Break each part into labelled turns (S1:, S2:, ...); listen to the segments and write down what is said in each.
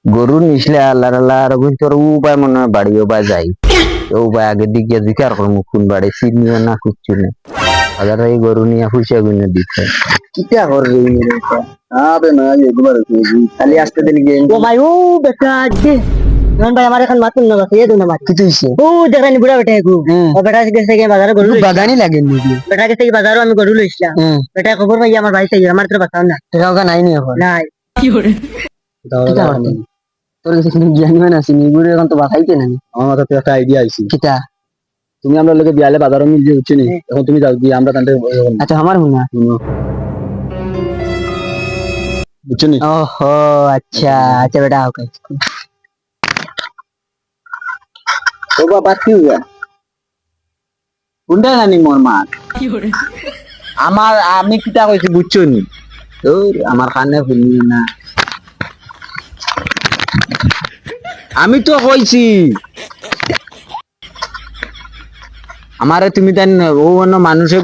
S1: গরু নিসলে আল্লাহ আল্লাহ আর তোর উপায় মনে হয় বাড়িও বা যাই উপায় আগে দিকে দিকে আর কোনো কোন বাড়ি চিনিও না কুচ্ছু নেই আবার এই গরু নিয়ে পয়সা গুনে দিচ্ছে কিটা করবে আবে না এগুলো খালি আসতে দিলি গেম
S2: ও ভাই ও বেটা দে নন ভাই আমার এখন মাতুন না বাসে এ দুনা মাত
S1: কি তুইছে
S2: ও দেখেন বুড়া বেটা গো ও বেটা গেছে গিয়ে বাজারে গরু লইছে
S1: বাগানি লাগে নাকি
S2: বেটা গেছে গিয়ে বাজারে আমি গরু লইছিলাম বেটা খবর ভাই আমার ভাই তাই আমার তো বাঁচাও না
S1: টাকা নাই নি এখন
S2: নাই
S1: তোর কাছে কিন্তু জ্ঞান হয় না চিনি গুড়ি এখন তো বাঁচাইতে নাই আমার মাথাতে একটা আইডিয়া আইছে কিটা তুমি আমরা লোকে বিয়ালে বাজারও মিলছে হচ্ছে নি এখন তুমি যাও দিয়ে আমরা তান্তে আচ্ছা আমার হুনা বুঝছো নি ওহো আচ্ছা আচ্ছা বেটা ওকে ও বাবা কি হুয়া কোনটা জানি মোর মা আমার আমি কিটা কইছি বুঝছো নি তোর আমার কানে শুনি না আমি তো কইছি আমারে তুমি তাই ও অন্য মানুষে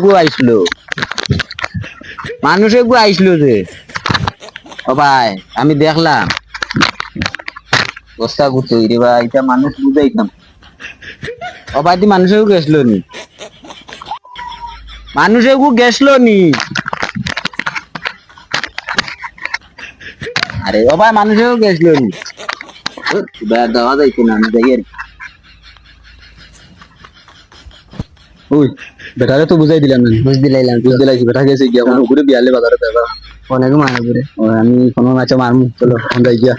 S1: গু আইসলো যে ও ভাই আমি দেখলাম বস্তা ঘুরতে রে ভাই এটা মানুষ বুঝাইতাম ও ভাই তুই মানুষে গেছলো নি আরে ও ভাই মানুষেও গেছলো নি দেওয়া যাইতো না আমি যাই আর ওই বেটারে তো বুঝাই দিলাম না বুঝ দিলাইছি বেটা গেছে গিয়া কোনো ঘুরে বিয়ালে বাজারে দেবা অনেক মারা ঘুরে আমি কোনো মাছে মারমু চলো যাই গিয়া